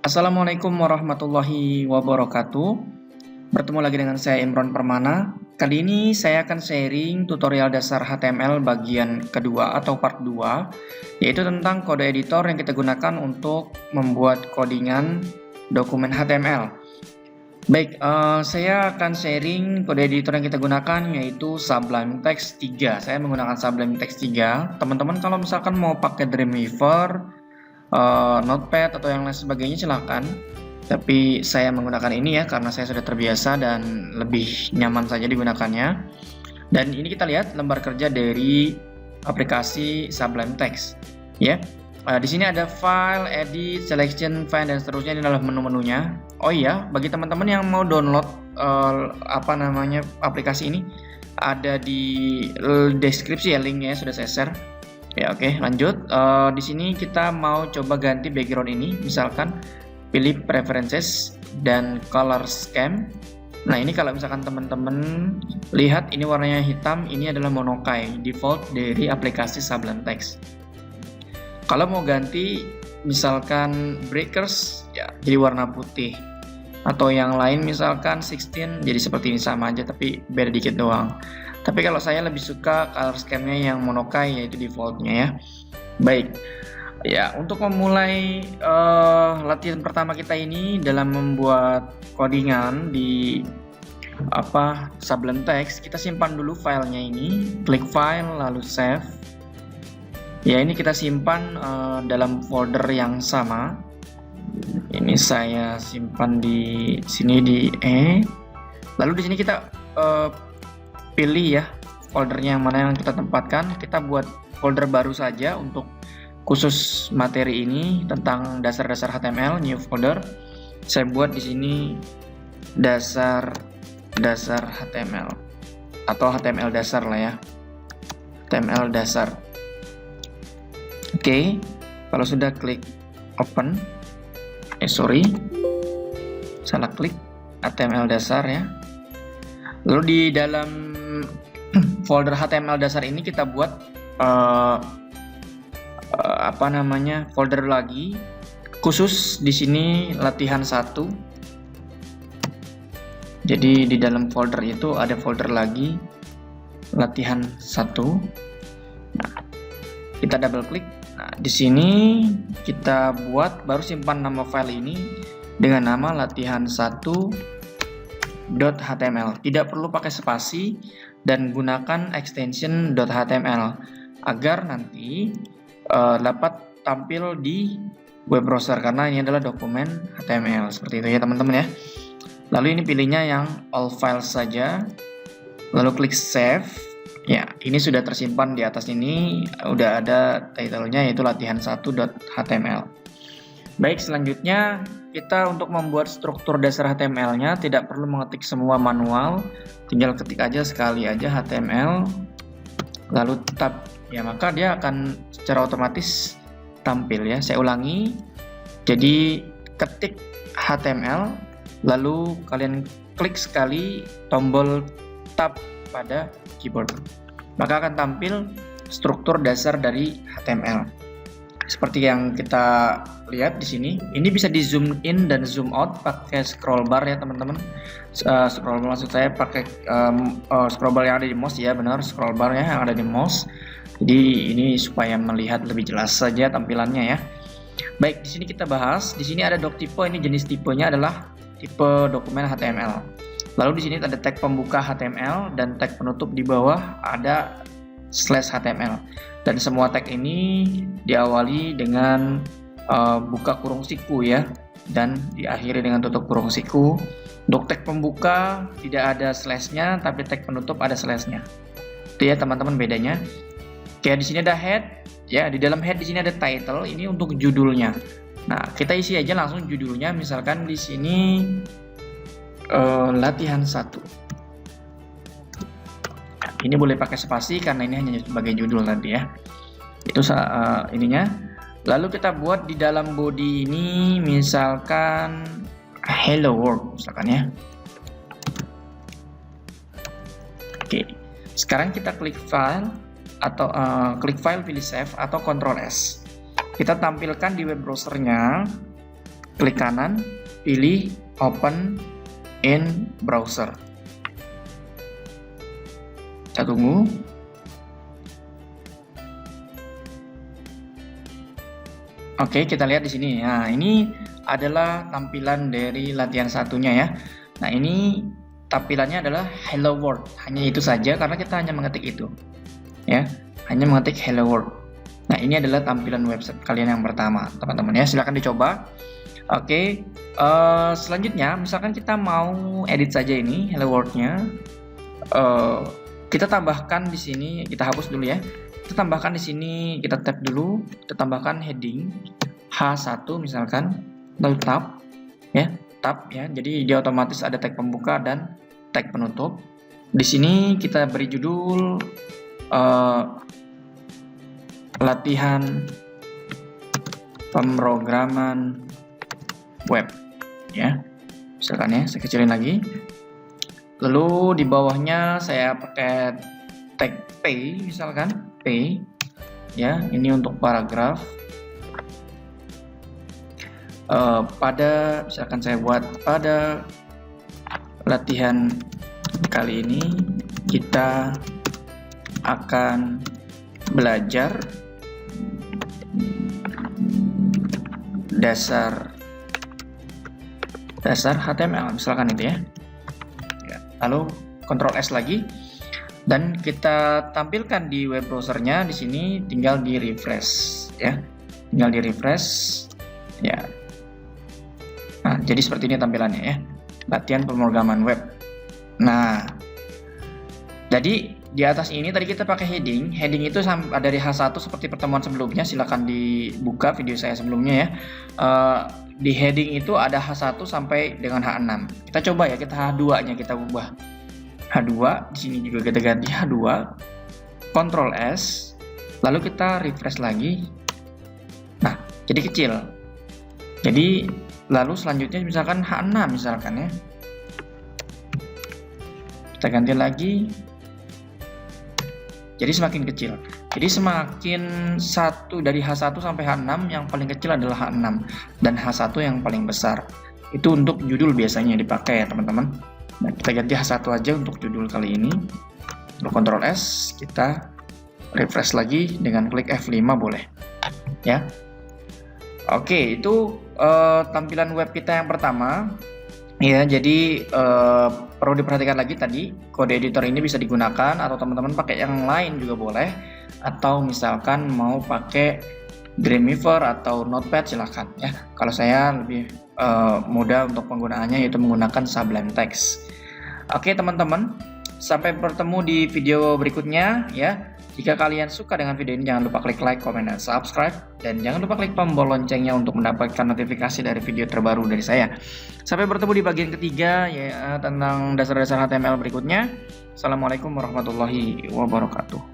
Assalamualaikum warahmatullahi wabarakatuh. Bertemu lagi dengan saya Imron Permana. Kali ini saya akan sharing tutorial dasar HTML bagian kedua atau part 2, yaitu tentang kode editor yang kita gunakan untuk membuat codingan dokumen HTML. Baik, saya akan sharing kode editor yang kita gunakan yaitu Sublime Text 3. Saya menggunakan Sublime Text 3. Teman-teman kalau misalkan mau pakai Dreamweaver, Notepad atau yang lain sebagainya silahkan, tapi saya menggunakan ini ya karena saya sudah terbiasa dan lebih nyaman saja digunakannya. Dan ini kita lihat lembar kerja dari aplikasi Sublime Text ya. Di sini ada file, edit, selection, find, dan seterusnya. Ini adalah menu-menunya. Oh iya, bagi teman-teman yang mau download aplikasi ini, ada di deskripsi ya, linknya sudah saya share. Ya, oke, lanjut. Di sini kita mau coba ganti background ini, misalkan pilih preferences dan color scheme. Nah, ini kalau misalkan teman-teman lihat ini warnanya hitam, ini adalah Monokai default dari aplikasi Sublime Text. Kalau mau ganti misalkan breakers ya jadi warna putih, atau yang lain misalkan 16 jadi seperti ini, sama aja tapi beda dikit doang. Tapi kalau saya lebih suka color scheme-nya yang Monokai, yaitu default-nya ya. Baik, ya untuk memulai latihan pertama kita ini dalam membuat codingan di Sublime Text, kita simpan dulu filenya ini, klik file lalu save. Ya, ini kita simpan dalam folder yang sama. Ini saya simpan di sini di Lalu di sini kita pilih ya foldernya yang mana yang kita tempatkan. Kita buat folder baru saja untuk khusus materi ini tentang dasar-dasar HTML, new folder. Saya buat di sini dasar HTML atau HTML dasar lah ya. HTML dasar. Oke, kalau sudah klik open. Salah klik HTML dasar ya. Lalu di dalam folder HTML dasar ini kita buat folder lagi khusus di sini latihan 1. Jadi di dalam folder itu ada folder lagi latihan 1. Nah, kita double klik. Nah, di sini kita buat baru simpan nama file ini dengan nama latihan1.html. Tidak perlu pakai spasi dan gunakan extension .html agar nanti dapat tampil di web browser, karena ini adalah dokumen HTML seperti itu ya teman-teman ya. Lalu ini pilihnya yang all files saja, lalu klik save. Ya, ini sudah tersimpan di atas ini, udah ada title-nya yaitu latihan1.html. Baik, selanjutnya kita untuk membuat struktur dasar HTML-nya tidak perlu mengetik semua manual, tinggal ketik aja sekali aja HTML lalu tab ya, maka dia akan secara otomatis tampil ya. Saya ulangi, jadi ketik HTML lalu kalian klik sekali tombol tab pada keyboard, maka akan tampil struktur dasar dari HTML seperti yang kita lihat di sini. Ini bisa di zoom in dan zoom out pakai scroll bar ya teman-teman. Scroll bar maksud saya pakai scroll bar yang ada di mouse ya, benar, scroll bar ya yang ada di mouse. Jadi ini supaya melihat lebih jelas saja tampilannya ya. Baik, di sini kita bahas. Di sini ada doc type, ini jenis tipenya adalah tipe dokumen HTML. Lalu di sini ada tag pembuka HTML dan tag penutup di bawah ada /HTML. Dan semua tag ini diawali dengan buka kurung siku ya, dan diakhiri dengan tutup kurung siku. Untuk tag pembuka tidak ada slashnya, tapi tag penutup ada slashnya. Itu ya teman-teman bedanya. Oke, di sini ada head ya, di dalam head di sini ada title, ini untuk judulnya. Nah, kita isi aja langsung judulnya, misalkan di sini latihan 1. Ini boleh pakai spasi karena ini hanya sebagai judul tadi ya. Itu ininya. Lalu kita buat di dalam body ini misalkan hello world misalkan ya. Oke. Sekarang kita klik file atau pilih save atau Ctrl S. Kita tampilkan di web browsernya klik kanan, pilih Open in Browser. Kita tunggu. Oke, kita lihat di sini. Nah, ini adalah tampilan dari latihan satunya ya. Nah, ini tampilannya adalah Hello World. Hanya itu saja karena kita hanya mengetik itu. Ya, hanya mengetik Hello World. Nah, ini adalah tampilan website kalian yang pertama, teman-teman ya. Silahkan dicoba. Oke, selanjutnya misalkan kita mau edit saja ini Hello World-nya. Kita tambahkan di sini, kita hapus dulu ya. Kita tambahkan di sini, kita tap dulu, kita tambahkan heading H1 misalkan, lalu tab ya, tab ya. Jadi dia otomatis ada tag pembuka dan tag penutup. Di sini kita beri judul latihan pemrograman web ya. Misalkan ya, saya kecilin lagi. Lalu di bawahnya saya pakai tag P misalkan, P ya, ini untuk paragraf. Pada misalkan saya buat pada latihan kali ini kita akan belajar dasar HTML misalkan itu ya. Lalu Ctrl S lagi dan kita tampilkan di web browsernya. Di sini tinggal di refresh ya, tinggal di refresh ya. Nah, jadi seperti ini tampilannya ya, latihan pemrograman web. Nah, jadi di atas ini tadi kita pakai heading itu dari H1 seperti pertemuan sebelumnya. Silakan dibuka video saya sebelumnya ya. Di heading itu ada H1 sampai dengan H6. Kita coba ya, kita H2-nya kita ubah. H2, di sini juga kita ganti H2. Ctrl S, lalu kita refresh lagi. Nah, jadi kecil. Jadi lalu selanjutnya misalkan H6 misalkan ya. Kita ganti lagi. Jadi semakin kecil. Jadi semakin satu dari H1 sampai H6, yang paling kecil adalah H6 dan H1 yang paling besar. Itu untuk judul biasanya dipakai ya teman-teman. Nah, kita ganti H1 aja untuk judul kali ini. Ctrl S, kita refresh lagi dengan klik F5 boleh. Ya. Oke, itu tampilan web kita yang pertama. Ya, jadi perlu diperhatikan lagi tadi kode editor ini bisa digunakan atau teman-teman pakai yang lain juga boleh, atau misalkan mau pakai Dreamweaver atau Notepad silahkan ya. Kalau saya lebih mudah untuk penggunaannya yaitu menggunakan Sublime Text. Oke teman-teman, sampai bertemu di video berikutnya ya. Jika kalian suka dengan video ini, jangan lupa klik like, comment, dan subscribe. Dan jangan lupa klik tombol loncengnya untuk mendapatkan notifikasi dari video terbaru dari saya. Sampai bertemu di bagian ketiga ya, tentang dasar-dasar HTML berikutnya. Assalamualaikum warahmatullahi wabarakatuh.